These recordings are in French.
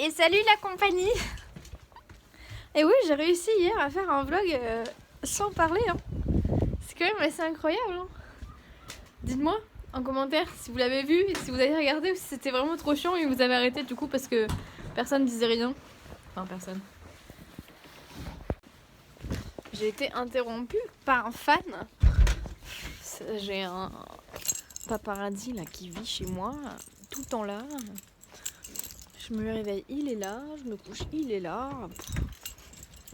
Et salut la compagnie. Et oui, j'ai réussi hier à faire un vlog sans parler. Hein. C'est quand même assez incroyable. Hein. Dites-moi en commentaire si vous l'avez vu, si vous avez regardé ou si c'était vraiment trop chiant et vous avez arrêté du coup parce que personne disait rien. Enfin, personne. J'ai été interrompue par un fan. J'ai un paparazzi là qui vit chez moi tout le temps là. Je me réveille, il est là. Je me couche, il est là.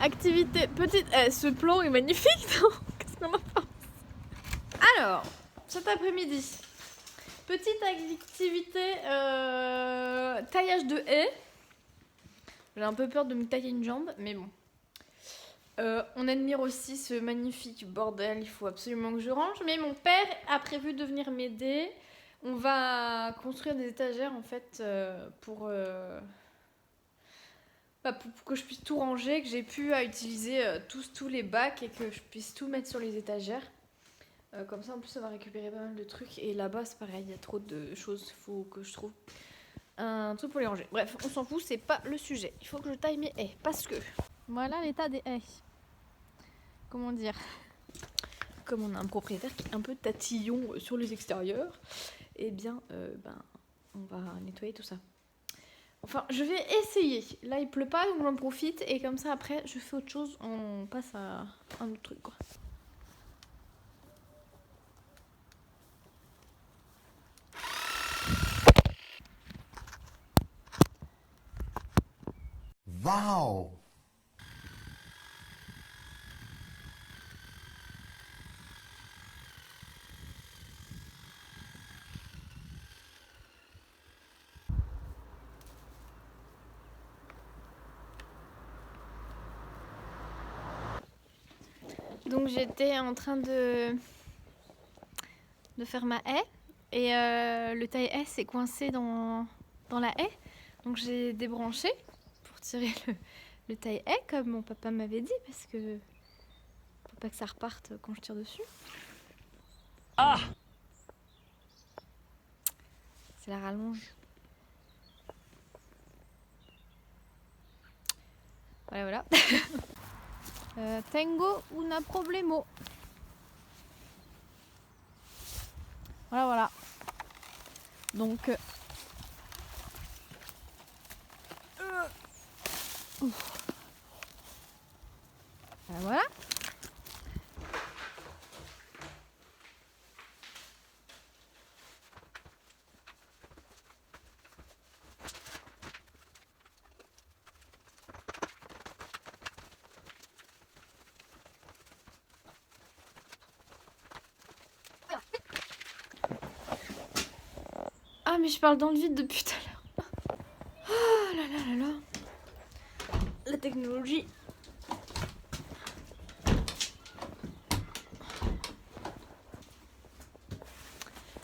Activité petite. Ce plan est magnifique, non? Qu'est-ce qu'on en pense? Alors, cet après-midi, petite activité taillage de haies. J'ai un peu peur de me tailler une jambe, mais bon. On admire aussi ce magnifique bordel. Il faut absolument que je range. Mais mon père a prévu de venir m'aider. On va construire des étagères en fait pour que je puisse tout ranger, que j'ai pu utiliser tous les bacs et que je puisse tout mettre sur les étagères. Comme ça, en plus, on va récupérer pas mal de trucs. Et là-bas, c'est pareil, il y a trop de choses. Il faut que je trouve un truc pour les ranger. Bref, on s'en fout, c'est pas le sujet. Il faut que je taille mes haies parce que voilà l'état des haies. Comment dire? Comme on a un propriétaire qui est un peu tatillon sur les extérieurs, eh bien, on va nettoyer tout ça. Enfin, je vais essayer. Là, il pleut pas, donc j'en profite. Et comme ça, après, je fais autre chose. On passe à un autre truc, quoi. Wow! Donc j'étais en train de faire ma haie et le taille-haie s'est coincé dans la haie. Donc j'ai débranché pour tirer le taille-haie comme mon papa m'avait dit parce que faut pas que ça reparte quand je tire dessus. Ah! C'est la rallonge. Voilà. Tengo una problemo. Voilà. Donc voilà. Ah mais je parle dans le vide depuis tout à l'heure. Oh là. La technologie.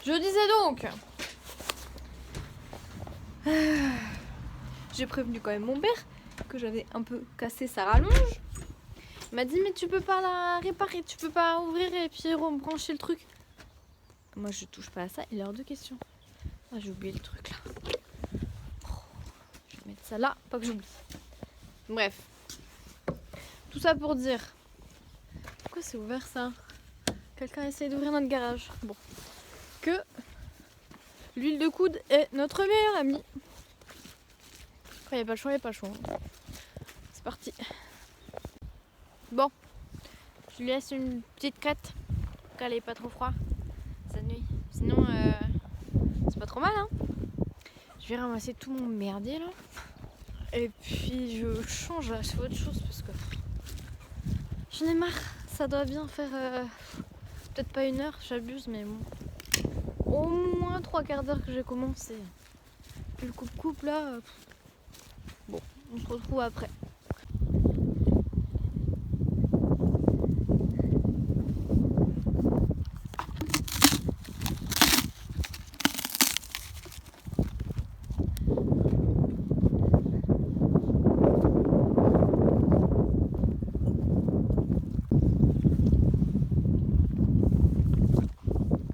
Je disais donc. J'ai prévenu quand même mon père que j'avais un peu cassé sa rallonge. Il m'a dit mais tu peux pas la réparer, tu peux pas ouvrir et puis rebrancher le truc. Moi je touche pas à ça, il est hors de question. Ah j'ai oublié le truc là. Je vais mettre ça là, pas que j'oublie. Bref. Tout ça pour dire. Pourquoi c'est ouvert ça? Quelqu'un essaye d'ouvrir notre garage. Bon. Que l'huile de coude est notre meilleure amie. Après, il n'y a pas le choix. C'est parti. Bon, je lui laisse une petite crête pour qu'elle ait pas trop froid cette nuit. Sinon, c'est pas trop mal, hein. Je vais ramasser tout mon merdier là. Et puis je change là, je fais autre chose parce que j'en ai marre. Ça doit bien faire peut-être pas 1 heure, j'abuse, mais bon. Au moins 3/4 d'heure que j'ai commencé. Puis le coupe-coupe là. Bon, on se retrouve après.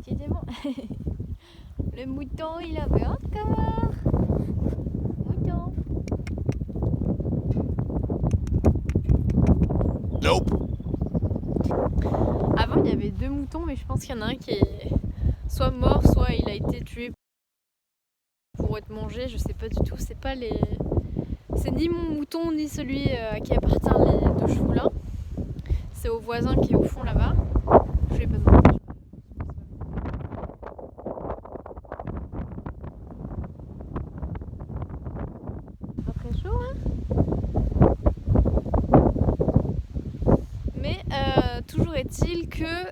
C'était bon. Le mouton il avait encore. Mouton. Nope. Avant, il y avait 2 moutons, mais je pense qu'il y en a un qui est soit mort, soit il a été tué pour être mangé. Je sais pas du tout. C'est pas les. C'est ni mon mouton ni celui à qui appartient les 2 chevaux là. C'est au voisin qui est au fond là-bas. Je vais pas demander. Pas très chaud, hein. Mais toujours est-il que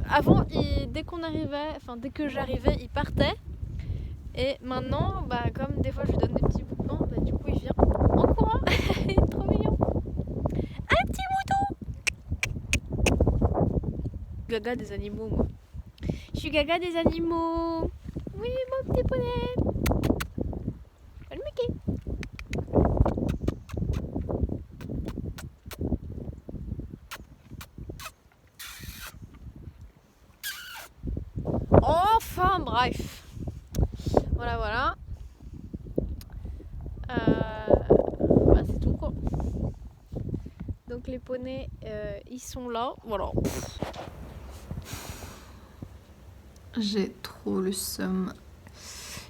avant, dès qu'on arrivait, enfin dès que j'arrivais, il partait. Et maintenant, bah, comme des fois je lui donne des petits bouts de pain, bah, du coup il vient en courant. Il est trop mignon. Un petit mouton. Gaga des animaux, moi. Je suis gaga des animaux. Oui, mon petit poney. Le Mickey. Enfin, bref. Voilà, voilà. Bah, c'est tout, quoi. Donc les poneys, ils sont là. Voilà. J'ai trop le seum.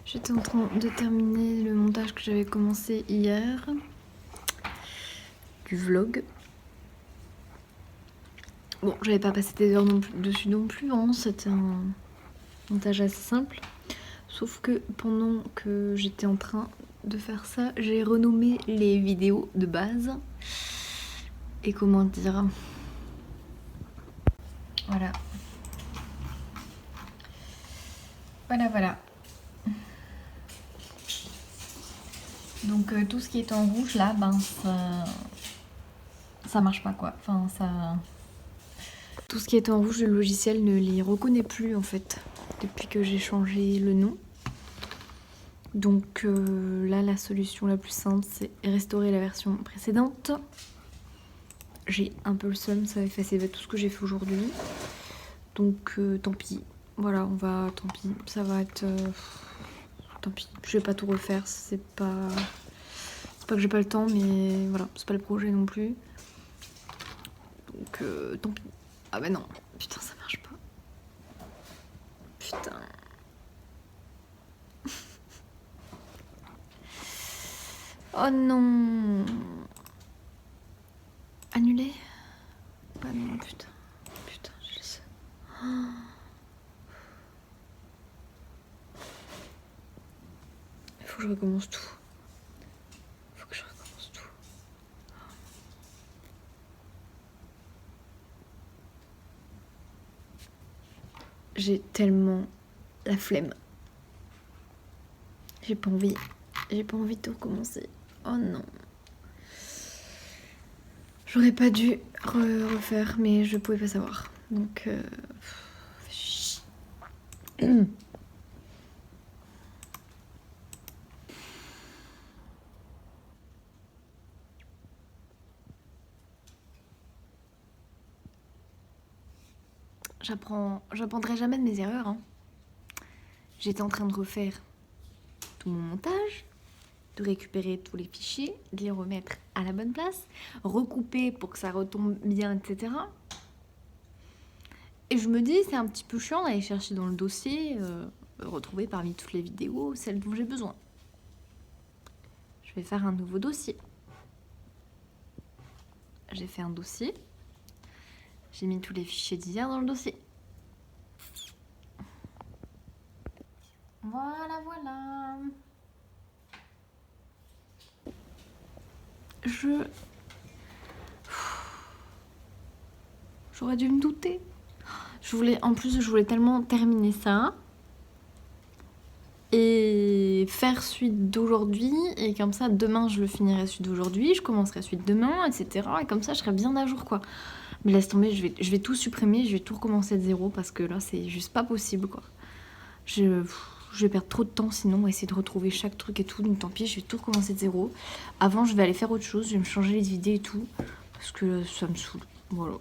J'étais en train de terminer le montage que j'avais commencé hier du vlog. Bon, j'avais pas passé des heures dessus non plus, hein. C'était un montage assez simple. Sauf que pendant que j'étais en train de faire ça, j'ai renommé les vidéos de base. Et comment dire... Voilà. Voilà. Donc tout ce qui est en rouge là, ben ça marche pas quoi. Enfin ça... Tout ce qui est en rouge, le logiciel ne les reconnaît plus en fait, depuis que j'ai changé le nom. Donc là, la solution la plus simple, c'est restaurer la version précédente. J'ai un peu le seum, ça va effacer tout ce que j'ai fait aujourd'hui. Donc tant pis. Voilà, tant pis. Ça va être... tant pis, je vais pas tout refaire, c'est pas que j'ai pas le temps, mais voilà, c'est pas le projet non plus. Donc tant pis. Ah bah non, putain, ça marche pas. Putain. Oh non. Annulé. Bah non, putain. Putain, j'ai le seum. Il faut que je recommence tout. J'ai tellement la flemme. J'ai pas envie de tout recommencer. Oh non. J'aurais pas dû refaire, mais je pouvais pas savoir. Donc, j'apprendrai jamais de mes erreurs, hein. J'étais en train de refaire tout mon montage, de récupérer tous les fichiers, de les remettre à la bonne place, recouper pour que ça retombe bien, etc. Et je me dis, c'est un petit peu chiant d'aller chercher dans le dossier, retrouver parmi toutes les vidéos celle dont j'ai besoin. Je vais faire un nouveau dossier. J'ai fait un dossier. J'ai mis tous les fichiers d'hier dans le dossier. Voilà. J'aurais dû me douter. En plus, je voulais tellement terminer ça et faire suite d'aujourd'hui, et comme ça, demain, je le finirai suite d'aujourd'hui, je commencerai suite demain, etc. Et comme ça, je serai bien à jour, quoi. Mais laisse tomber, je vais tout supprimer, je vais tout recommencer de zéro, parce que là, c'est juste pas possible, quoi. Je vais perdre trop de temps sinon à essayer de retrouver chaque truc et tout, donc tant pis, je vais tout recommencer de zéro. Avant, je vais aller faire autre chose, je vais me changer les idées et tout, parce que ça me saoule. Voilà.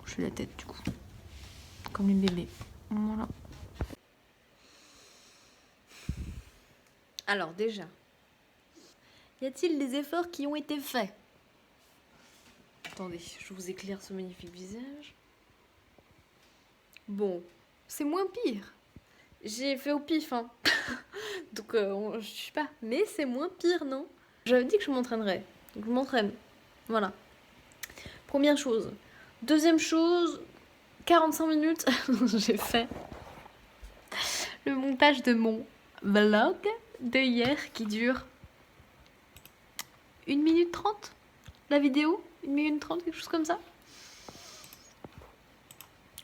J'ai la tête du coup. Comme les bébés. Voilà. Alors déjà, y a-t-il des efforts qui ont été faits? Attendez, je vous éclaire ce magnifique visage. Bon, c'est moins pire. J'ai fait au pif, hein. Donc, je sais pas. Mais c'est moins pire, non? J'avais dit que je m'entraînerais. Donc, je m'entraîne. Voilà. Première chose. Deuxième chose, 45 minutes, j'ai fait le montage de mon vlog de hier qui dure 1 minute 30. La vidéo, 1 minute 30, quelque chose comme ça.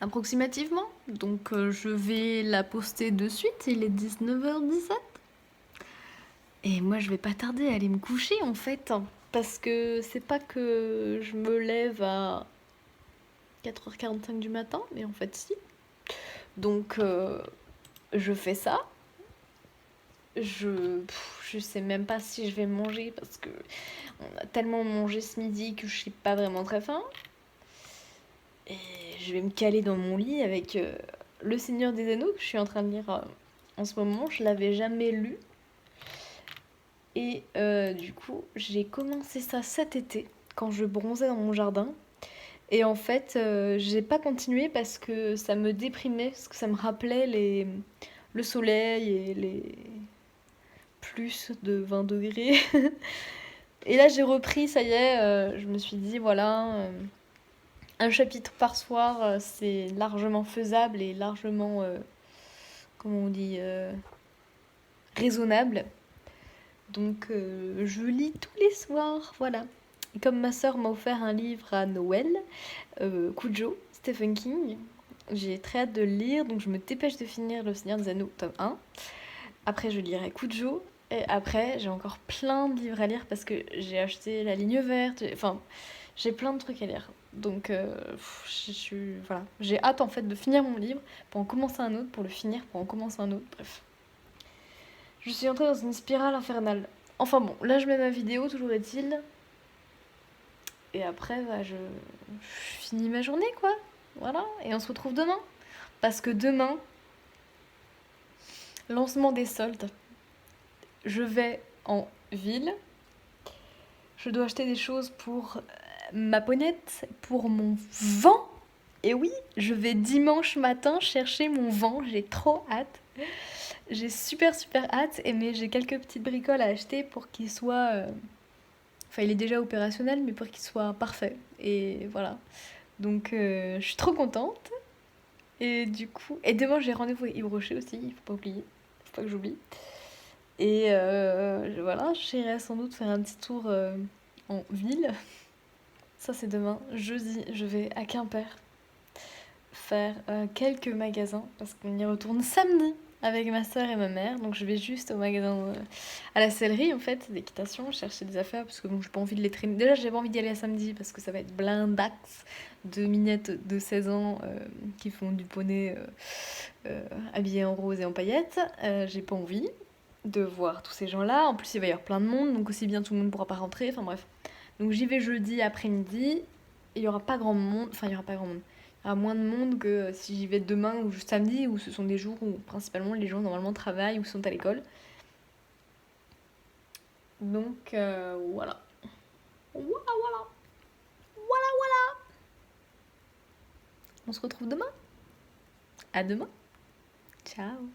Approximativement. Donc je vais la poster de suite, il est 19h17. Et moi je vais pas tarder à aller me coucher en fait. Parce que c'est pas que je me lève à 4h45 du matin, mais en fait si. Donc je fais ça. Je sais même pas si je vais manger parce que on a tellement mangé ce midi que je suis pas vraiment très faim. Et je vais me caler dans mon lit avec Le Seigneur des Anneaux que je suis en train de lire en ce moment. Je l'avais jamais lu. Et du coup, j'ai commencé ça cet été quand je bronzais dans mon jardin. Et en fait, j'ai pas continué parce que ça me déprimait, parce que ça me rappelait le soleil et les plus de 20 degrés. Et là, j'ai repris, ça y est, je me suis dit, voilà, un chapitre par soir, c'est largement faisable et largement, comment on dit, raisonnable. Donc, je lis tous les soirs, voilà. Et comme ma sœur m'a offert un livre à Noël, Cujo, Stephen King, j'ai très hâte de le lire, donc je me dépêche de finir Le Seigneur des Anneaux, tome 1. Après, je lirai Cujo. Et après, j'ai encore plein de livres à lire parce que j'ai acheté La Ligne Verte. Enfin, j'ai plein de trucs à lire. Donc, voilà. J'ai hâte en fait de finir mon livre pour en commencer un autre, pour le finir, pour en commencer un autre. Bref. Je suis entrée dans une spirale infernale. Enfin bon, là je mets ma vidéo, toujours est-il. Et après, bah, je finis ma journée, quoi. Voilà. Et on se retrouve demain. Parce que demain, lancement des soldes. Je vais en ville. Je dois acheter des choses pour ma ponette, pour mon vent. Et oui, je vais dimanche matin chercher mon vent. J'ai trop hâte. J'ai super hâte. Mais j'ai quelques petites bricoles à acheter pour qu'il soit... Enfin, il est déjà opérationnel, mais pour qu'il soit parfait. Et voilà. Donc, je suis trop contente. Et du coup... Et demain, j'ai rendez-vous avec Yves Rocher aussi. Il faut pas oublier. Faut pas que j'oublie. Et voilà, j'irai sans doute faire un petit tour en ville. Ça, c'est demain. Jeudi, je vais à Quimper faire quelques magasins parce qu'on y retourne samedi avec ma soeur et ma mère. Donc, je vais juste au magasin, à la sellerie en fait, d'équitation, chercher des affaires parce que bon, j'ai pas envie de les traîner. Déjà, j'ai pas envie d'y aller à samedi parce que ça va être blindax de minettes de 16 ans qui font du poney habillées en rose et en paillettes. J'ai pas envie de voir tous ces gens-là. En plus, il va y avoir plein de monde, donc aussi bien tout le monde pourra pas rentrer. Enfin bref. Donc j'y vais jeudi après-midi. Il y aura pas grand monde. Enfin, il y aura pas grand monde. Il y aura moins de monde que si j'y vais demain ou juste samedi, où ce sont des jours où principalement les gens normalement travaillent ou sont à l'école. Donc voilà. Voilà. On se retrouve demain. À demain. Ciao.